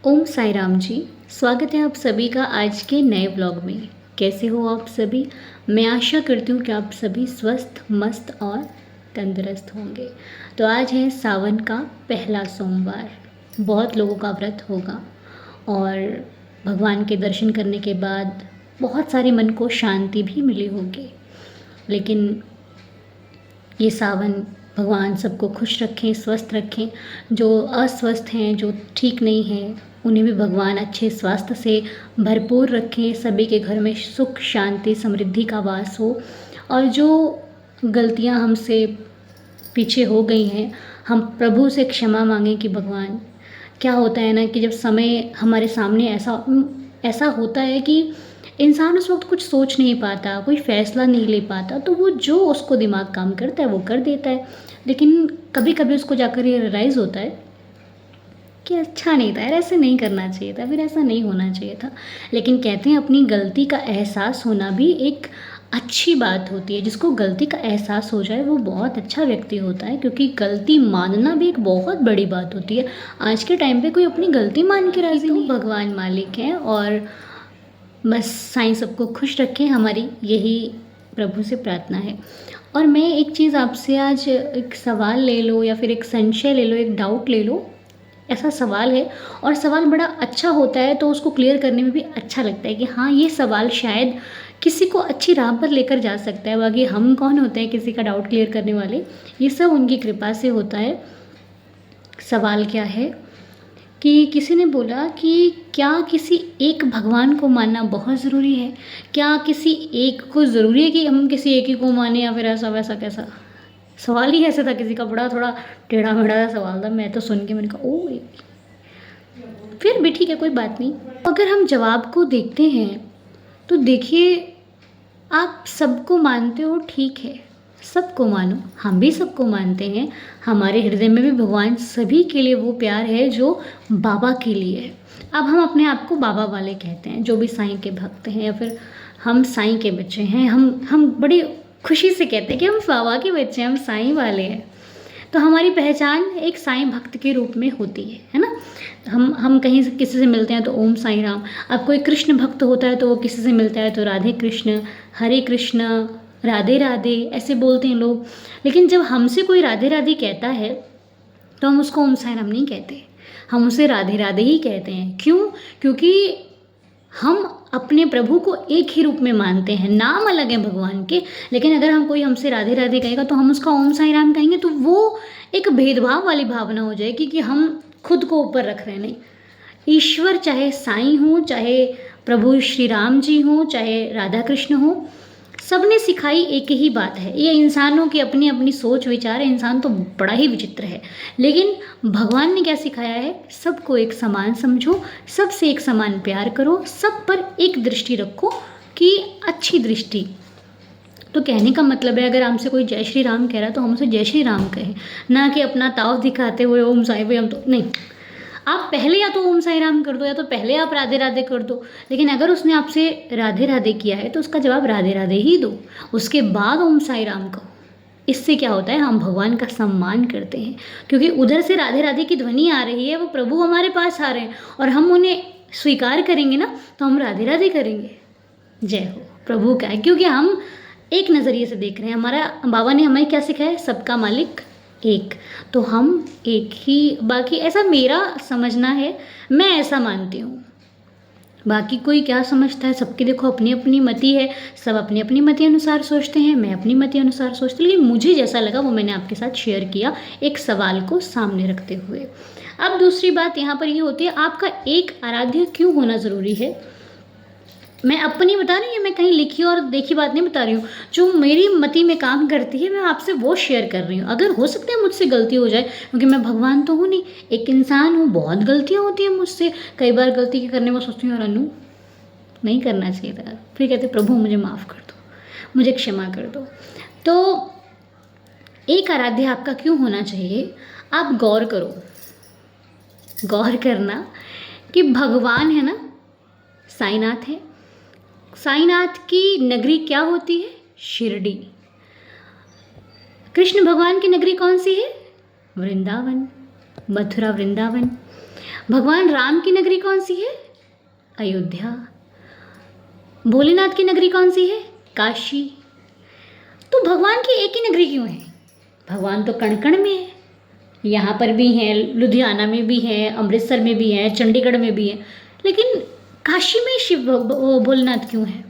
ओम साई राम जी। स्वागत है आप सभी का आज के नए व्लॉग में। कैसे हो आप सभी? मैं आशा करती हूँ कि आप सभी स्वस्थ मस्त और तंदुरुस्त होंगे। तो आज है सावन का पहला सोमवार। बहुत लोगों का व्रत होगा और भगवान के दर्शन करने के बाद बहुत सारे मन को शांति भी मिली होगी। लेकिन ये सावन भगवान सबको खुश रखें, स्वस्थ रखें। जो अस्वस्थ हैं, जो ठीक नहीं हैं, उन्हें भी भगवान अच्छे स्वास्थ्य से भरपूर रखें। सभी के घर में सुख शांति समृद्धि का वास हो। और जो गलतियां हमसे पीछे हो गई हैं, हम प्रभु से क्षमा मांगें कि भगवान, क्या होता है ना कि जब समय हमारे सामने ऐसा ऐसा होता है कि इंसान उस वक्त कुछ सोच नहीं पाता, कोई फ़ैसला नहीं ले पाता, तो वो जो उसको दिमाग काम करता है वो कर देता है। लेकिन कभी कभी उसको जाकर ये रियलाइज़ होता है कि अच्छा नहीं था यार, ऐसे नहीं करना चाहिए था, फिर ऐसा नहीं होना चाहिए था। लेकिन कहते हैं अपनी गलती का एहसास होना भी एक अच्छी बात होती है। जिसको गलती का एहसास हो जाए वो बहुत अच्छा व्यक्ति होता है, क्योंकि गलती मानना भी एक बहुत बड़ी बात होती है। आज के टाइम पे कोई अपनी गलती मान के राज़ी नहीं। भगवान मालिक हैं और बस साईं सबको खुश रखें, हमारी यही प्रभु से प्रार्थना है। और मैं एक चीज़ आपसे आज एक सवाल ले लो या फिर एक संशय ले लो, एक डाउट ले लो। ऐसा सवाल है और सवाल बड़ा अच्छा होता है तो उसको क्लियर करने में भी अच्छा लगता है कि हाँ, ये सवाल शायद किसी को अच्छी राह पर लेकर जा सकता है। बाकी हम कौन होते हैं किसी का डाउट क्लियर करने वाले? ये सब उनकी कृपा से होता है। सवाल क्या है कि किसी ने बोला कि क्या किसी एक भगवान को मानना बहुत ज़रूरी है? क्या किसी एक को ज़रूरी है कि हम किसी एक ही को माने, या फिर ऐसा वैसा कैसा? सवाल ही ऐसा था किसी का, बड़ा थोड़ा टेढ़ा मेढ़ा सा सवाल था। मैं तो सुन के मैंने कहा ओ, फिर भी ठीक है, कोई बात नहीं। अगर हम जवाब को देखते हैं तो देखिए, आप सबको मानते हो, ठीक है, सबको मानो, हम भी सबको मानते हैं। हमारे हृदय में भी भगवान सभी के लिए वो प्यार है जो बाबा के लिए है। अब हम अपने आप को बाबा वाले कहते हैं, जो भी साईं के भक्त हैं, या फिर हम साईं के बच्चे हैं। हम बड़ी खुशी से कहते हैं कि हम बाबा के बच्चे हैं, हम साईं वाले हैं। तो हमारी पहचान एक साईं भक्त के रूप में होती है ना। हम कहीं से किसी से मिलते हैं तो ओम साईं राम। अब कोई कृष्ण भक्त होता है तो वो किसी से मिलता है तो राधे कृष्ण, हरे कृष्ण, राधे राधे ऐसे बोलते हैं लोग। लेकिन जब हमसे कोई राधे राधे कहता है तो हम उसको ओम साईं राम नहीं कहते, हम उसे राधे राधे ही कहते हैं। क्यों? क्योंकि हम अपने प्रभु को एक ही रूप में मानते हैं। नाम अलग है भगवान के, लेकिन अगर हम कोई हमसे राधे राधे कहेगा तो हम उसका ओम साईं राम कहेंगे, तो वो एक भेदभाव वाली भावना हो जाएगी कि हम खुद को ऊपर रख रहे हैं। नहीं, ईश्वर चाहे साईं हो, चाहे प्रभु श्री राम जी हो, चाहे राधा कृष्ण हो, सबने सिखाई एक ही बात है। ये इंसानों की अपनी अपनी सोच विचार है, इंसान तो बड़ा ही विचित्र है। लेकिन भगवान ने क्या सिखाया है? सबको एक समान समझो, सबसे एक समान प्यार करो, सब पर एक दृष्टि रखो कि अच्छी दृष्टि। तो कहने का मतलब है, अगर हमसे कोई जय श्री राम कह रहा है तो हम उसे जय श्री राम कहें, ना कि अपना ताव दिखाते हुए ओम साईं भाई हम तो नहीं। आप पहले या तो ओम साईं राम कर दो, या तो पहले आप राधे राधे कर दो। लेकिन अगर उसने आपसे राधे राधे किया है तो उसका जवाब राधे राधे ही दो, उसके बाद ओम साईं राम कहो। इससे क्या होता है, हम भगवान का सम्मान करते हैं, क्योंकि उधर से राधे राधे की ध्वनि आ रही है, वो प्रभु हमारे पास आ रहे हैं और हम उन्हें स्वीकार करेंगे ना, तो हम राधे राधे करेंगे। जय हो प्रभु का है, क्योंकि हम एक नज़रिए से देख रहे हैं। हमारा बाबा ने हमें क्या सिखाया? सबका मालिक एक, तो हम एक ही। बाकी ऐसा मेरा समझना है, मैं ऐसा मानती हूँ। बाकी कोई क्या समझता है, सबकी देखो अपनी अपनी मति है, सब अपनी अपनी मति अनुसार सोचते हैं, मैं अपनी मति अनुसार सोचती हूँ। लेकिन मुझे जैसा लगा वो मैंने आपके साथ शेयर किया, एक सवाल को सामने रखते हुए। अब दूसरी बात यहाँ पर ये होती है, आपका एक आराध्य क्यों होना ज़रूरी है? मैं अपनी बता रही हूँ, मैं कहीं लिखी और देखी बात नहीं बता रही हूँ। जो मेरी मति में काम करती है मैं आपसे वो शेयर कर रही हूँ। अगर हो सकता है मुझसे गलती हो जाए, क्योंकि मैं भगवान तो हूँ नहीं, एक इंसान हूँ, बहुत गलतियाँ होती हैं मुझसे। कई बार गलती करने में सोचती हूँ यार अनु नहीं करना चाहिए था, फिर कहते प्रभु मुझे माफ़ कर दो, मुझे क्षमा कर दो। तो एक आराध्य आपका क्यों होना चाहिए? आप गौर करो, गौर करना कि भगवान है ना, साईनाथ है। साईनाथ की नगरी क्या होती है? शिरडी। कृष्ण भगवान की नगरी कौन सी है? वृंदावन, मथुरा वृंदावन। भगवान राम की नगरी कौन सी है? अयोध्या। भोलेनाथ की नगरी कौन सी है? काशी। तो भगवान की एक ही नगरी क्यों है? भगवान तो कण कण में है, यहाँ पर भी हैं, लुधियाना में भी हैं, अमृतसर में भी हैं, चंडीगढ़ में भी हैं, लेकिन काशी में शिव भोलेनाथ क्यों है?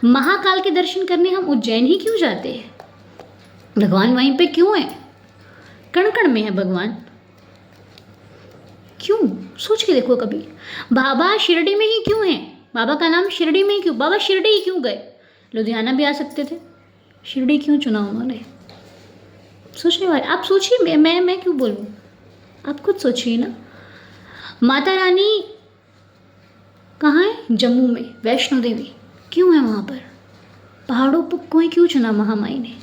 महाकाल के दर्शन करने हम उज्जैन ही क्यों जाते हैं? भगवान वहीं पे क्यों है? कण कण में है भगवान। क्यों? सोच के देखो कभी। बाबा शिरडी में ही क्यों है? बाबा का नाम शिरडी में ही क्यों? बाबा शिरडी ही क्यों गए? लुधियाना भी आ सकते थे, शिरडी क्यों चुना उन्होंने? सोचने वाले आप सोचिए, मैं क्यों बोलूँ, आप खुद सोचिए ना। माता रानी कहाँ है? जम्मू में, वैष्णो देवी क्यों है वहाँ पर? पहाड़ों पर कोई क्यों चुना महामाई ने?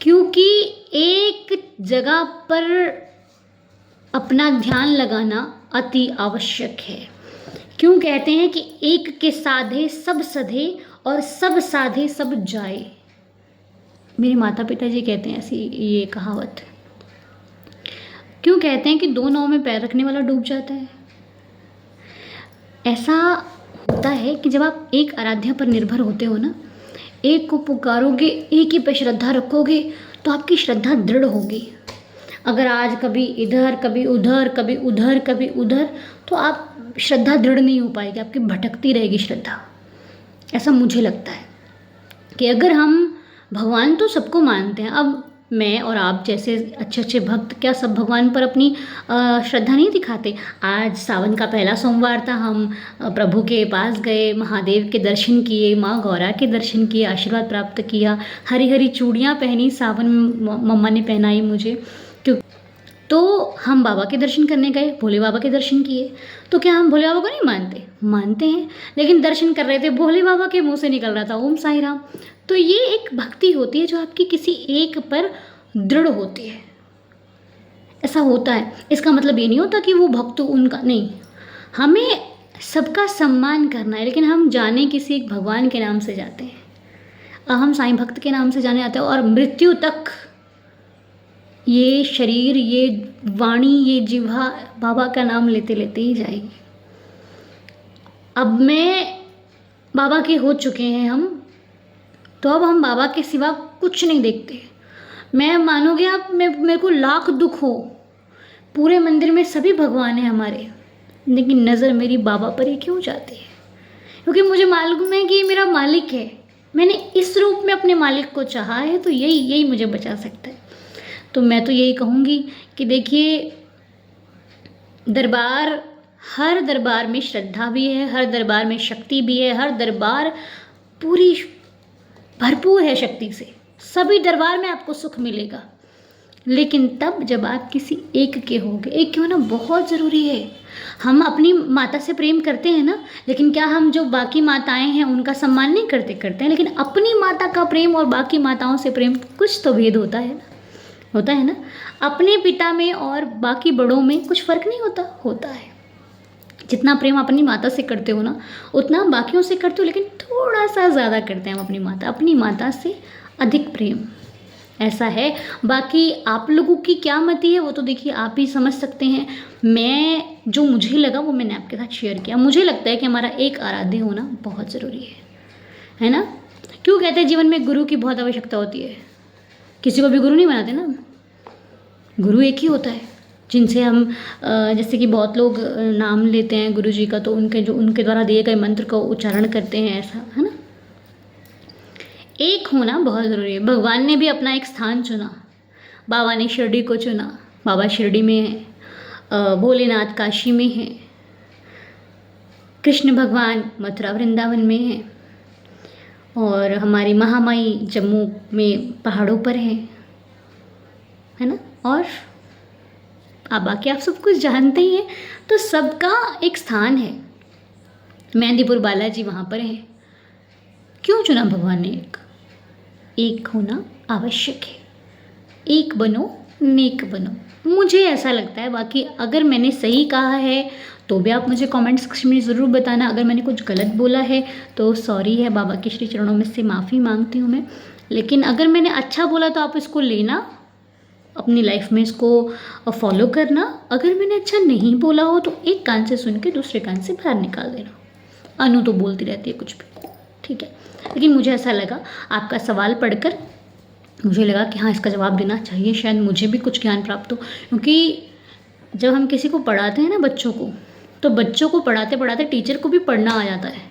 क्योंकि एक जगह पर अपना ध्यान लगाना अति आवश्यक है। क्यों कहते हैं कि एक के साधे सब सधे और सब साधे सब जाए? मेरे माता पिता जी कहते हैं ऐसी ये कहावत। क्यों कहते हैं कि दो नाव में पैर रखने वाला डूब जाता है? ऐसा होता है कि जब आप एक आराध्या पर निर्भर होते हो ना, एक को पुकारोगे, एक ही पे श्रद्धा रखोगे, तो आपकी श्रद्धा दृढ़ होगी। अगर आज कभी इधर कभी उधर, कभी उधर कभी उधर, तो आप श्रद्धा दृढ़ नहीं हो पाएगी, आपकी भटकती रहेगी श्रद्धा। ऐसा मुझे लगता है कि अगर हम भगवान तो सबको मानते हैं, अब मैं और आप जैसे अच्छे अच्छे भक्त क्या सब भगवान पर अपनी श्रद्धा नहीं दिखाते? आज सावन का पहला सोमवार था, हम प्रभु के पास गए, महादेव के दर्शन किए, माँ गौरा के दर्शन किए, आशीर्वाद प्राप्त किया, हरी हरी चूड़ियाँ पहनी, सावन में मम्मा ने पहनाई मुझे, क्यों? तो हम बाबा के दर्शन करने गए, भोले बाबा के दर्शन किए। तो क्या हम भोले बाबा को नहीं मानते? मानते हैं, लेकिन दर्शन कर रहे थे, भोले बाबा के मुंह से निकल रहा था ओम साई राम। तो ये एक भक्ति होती है जो आपकी किसी एक पर दृढ़ होती है। ऐसा होता है, इसका मतलब ये नहीं होता कि वो भक्त उनका नहीं। हमें सबका सम्मान करना है, लेकिन हम जाने किसी एक भगवान के नाम से जाते हैं। हम साईं भक्त के नाम से जाने जाते हैं, और मृत्यु तक ये शरीर, ये वाणी, ये जिह्वा बाबा का नाम लेते लेते ही जाएगी। अब मैं बाबा के हो चुके हैं हम, तो अब हम बाबा के सिवा कुछ नहीं देखते। मैं मानोगे आप, मेरे को लाख दुख हो, पूरे मंदिर में सभी भगवान हैं हमारे, लेकिन नज़र मेरी बाबा पर ही क्यों जाती है? क्योंकि मुझे मालूम है कि ये मेरा मालिक है, मैंने इस रूप में अपने मालिक को चाहा है, तो यही मुझे बचा सकता है। तो मैं तो यही कहूँगी कि देखिए, दरबार, हर दरबार में श्रद्धा भी है, हर दरबार में शक्ति भी है, हर दरबार पूरी भरपूर है शक्ति से। सभी दरबार में आपको सुख मिलेगा, लेकिन तब जब आप किसी एक के होगे। एक के होना बहुत ज़रूरी है। हम अपनी माता से प्रेम करते हैं ना, लेकिन क्या हम जो बाकी माताएं हैं उनका सम्मान नहीं करते हैं? लेकिन अपनी माता का प्रेम और बाकी माताओं से प्रेम, कुछ तो भेद होता है ना। अपने पिता में और बाकी बड़ों में कुछ फ़र्क नहीं होता है। जितना प्रेम अपनी माता से करते हो ना, उतना बाकियों से करते हो, लेकिन थोड़ा सा ज़्यादा करते हैं हम अपनी माता से अधिक प्रेम, ऐसा है। बाकी आप लोगों की क्या मति है वो तो देखिए आप ही समझ सकते हैं। मैं जो मुझे लगा वो मैंने आपके साथ शेयर किया। मुझे लगता है कि हमारा एक आराध्य होना बहुत ज़रूरी है ना। क्यों कहते हैं जीवन में गुरु की बहुत आवश्यकता होती है? किसी को भी गुरु नहीं बनाते ना, गुरु एक ही होता है, जिनसे हम जैसे कि बहुत लोग नाम लेते हैं गुरु जी का, तो उनके द्वारा दिए गए मंत्र को उच्चारण करते हैं, ऐसा है ना। एक होना बहुत ज़रूरी है। भगवान ने भी अपना एक स्थान चुना, बाबा ने शिरडी को चुना, बाबा शिरडी में है, भोलेनाथ काशी में है, कृष्ण भगवान मथुरा वृंदावन में है, और हमारी महामाई जम्मू में पहाड़ों पर है ना। और अब बाकी आप सब कुछ जानते ही हैं, तो सबका एक स्थान है। मेहंदीपुर बालाजी वहाँ पर है। क्यों चुना भगवान ने? एक होना आवश्यक है। एक बनो, नेक बनो, मुझे ऐसा लगता है। बाकी अगर मैंने सही कहा है तो भी आप मुझे कमेंट सेक्शन में ज़रूर बताना। अगर मैंने कुछ गलत बोला है तो सॉरी है, बाबा के श्री चरणों में से माफ़ी मांगती हूँ मैं। लेकिन अगर मैंने अच्छा बोला तो आप इसको लेना अपनी लाइफ में इसको फॉलो करना। अगर मैंने अच्छा नहीं बोला हो तो एक कान से सुन के दूसरे कान से बाहर निकाल देना। अनु तो बोलती रहती है कुछ भी, ठीक है। लेकिन मुझे ऐसा लगा आपका सवाल पढ़कर मुझे लगा कि हाँ, इसका जवाब देना चाहिए, शायद मुझे भी कुछ ज्ञान प्राप्त हो। क्योंकि जब हम किसी को पढ़ाते हैं ना, बच्चों को, तो बच्चों को पढ़ाते पढ़ाते टीचर को भी पढ़ना आ जाता है।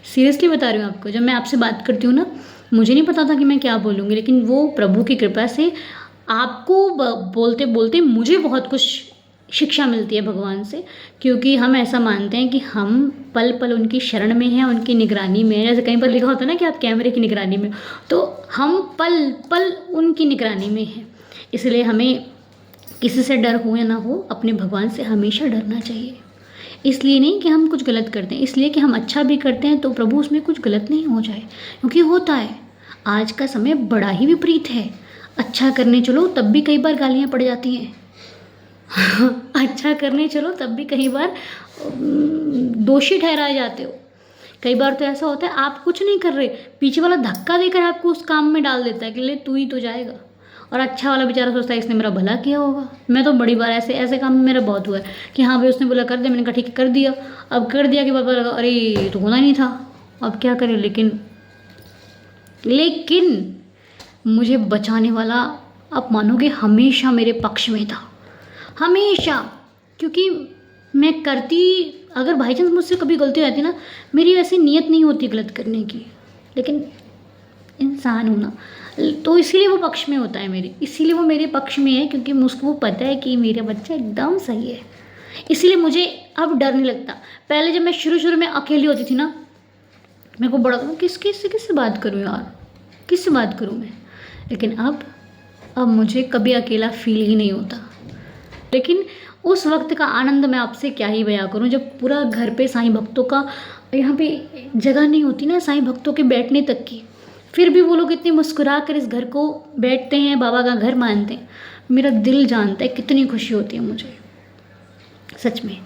सीरियसली बता रही हूँ आपको, जब मैं आपसे बात करती हूँ ना, मुझे नहीं पता था कि मैं क्या बोलूँगी, लेकिन वो प्रभु की कृपा से आपको बोलते बोलते मुझे बहुत कुछ शिक्षा मिलती है भगवान से। क्योंकि हम ऐसा मानते हैं कि हम पल पल उनकी शरण में हैं, उनकी निगरानी में हैं। जैसे कहीं पर लिखा होता है ना कि आप कैमरे की निगरानी में, तो हम पल पल उनकी निगरानी में हैं। इसलिए हमें किसी से डर हो या ना हो, अपने भगवान से हमेशा डरना चाहिए। इसलिए नहीं कि हम कुछ गलत करते हैं, इसलिए कि हम अच्छा भी करते हैं तो प्रभु उसमें कुछ गलत नहीं हो जाए। क्योंकि होता है, आज का समय बड़ा ही विपरीत है। अच्छा करने चलो तब भी कई बार गालियाँ पड़ जाती हैं। अच्छा करने चलो तब भी कई बार दोषी ठहराए जाते हो। कई बार तो ऐसा होता है आप कुछ नहीं कर रहे, पीछे वाला धक्का देकर आपको उस काम में डाल देता है कि ले तू ही तो जाएगा। और अच्छा वाला बेचारा सोचता है इसने मेरा भला किया होगा। मैं तो बड़ी बार ऐसे काम में मेरा बहुत हुआ है कि हाँ भाई उसने बोला कर दे, मैंने कहा ठीक है कर दिया। अब कर दिया कि पता लगा अरे ये तो होना नहीं था, अब क्या करें। लेकिन मुझे बचाने वाला, आप मानोगे, हमेशा मेरे पक्ष में था, हमेशा। क्योंकि मैं करती, अगर बाई चांस मुझसे कभी गलती हो जाती ना, मेरी वैसे नीयत नहीं होती गलत करने की, लेकिन इंसान हूँ ना, तो इसीलिए वो पक्ष में होता है मेरे, इसीलिए वो मेरे पक्ष में है। क्योंकि मुझको पता है कि मेरा बच्चा एकदम सही है, इसीलिए मुझे अब डर नहीं लगता। पहले जब मैं शुरू में अकेली होती थी ना, मेरे को बड़ा किससे बात करूँ यार, किससे बात करूँ मैं। लेकिन अब मुझे कभी अकेला फील ही नहीं होता। लेकिन उस वक्त का आनंद मैं आपसे क्या ही बयां करूं, जब पूरा घर पे साईं भक्तों का, यहाँ पे जगह नहीं होती ना साईं भक्तों के बैठने तक की, फिर भी वो लोग इतनी मुस्कुरा कर इस घर को बैठते हैं, बाबा का घर मानते हैं। मेरा दिल जानता है कितनी खुशी होती है मुझे, सच में।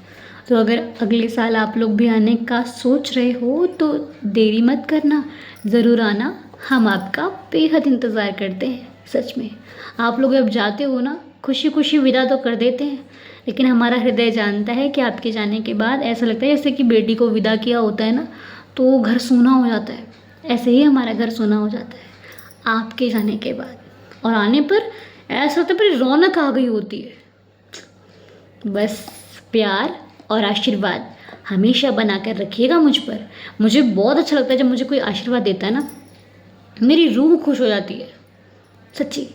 तो अगर अगले साल आप लोग भी आने का सोच रहे हो तो देरी मत करना, ज़रूर आना। हम आपका बेहद इंतज़ार करते हैं, सच में। आप लोग जब जाते हो ना, खुशी खुशी विदा तो कर देते हैं, लेकिन हमारा हृदय जानता है कि आपके जाने के बाद ऐसा लगता है जैसे कि बेटी को विदा किया होता है ना, तो घर सूना हो जाता है। ऐसे ही हमारा घर सूना हो जाता है आपके जाने के बाद। और आने पर ऐसा होता है पर रौनक आ गई होती है। बस प्यार और आशीर्वाद हमेशा बना कर रखिएगा मुझ पर। मुझे बहुत अच्छा लगता है जब मुझे कोई आशीर्वाद देता है ना, मेरी रूह खुश हो जाती है, सच्ची।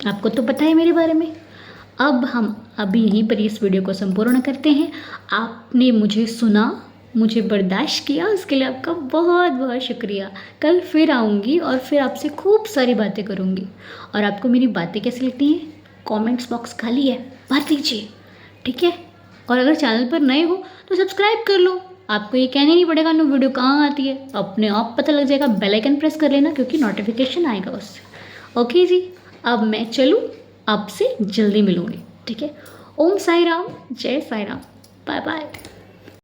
आपको तो पता है मेरे बारे में। अब हम अभी यहीं पर इस वीडियो को संपूर्ण करते हैं। आपने मुझे सुना, मुझे बर्दाश्त किया, उसके लिए आपका बहुत बहुत शुक्रिया। कल फिर आऊँगी और फिर आपसे खूब सारी बातें करूँगी। और आपको मेरी बातें कैसी लगती हैं, कमेंट्स बॉक्स खाली है, भर दीजिए, ठीक है। और अगर चैनल पर नए हो तो सब्सक्राइब कर लो, आपको ये कहने नहीं पड़ेगा नो वीडियो कहाँ आती है, अपने आप पता लग जाएगा। बेल आइकन प्रेस कर लेना क्योंकि नोटिफिकेशन आएगा उससे। ओके जी, अब मैं चलूँ, आपसे जल्दी मिलूँगी, ठीक है। ओम साई राम, जय साई राम, बाय बाय।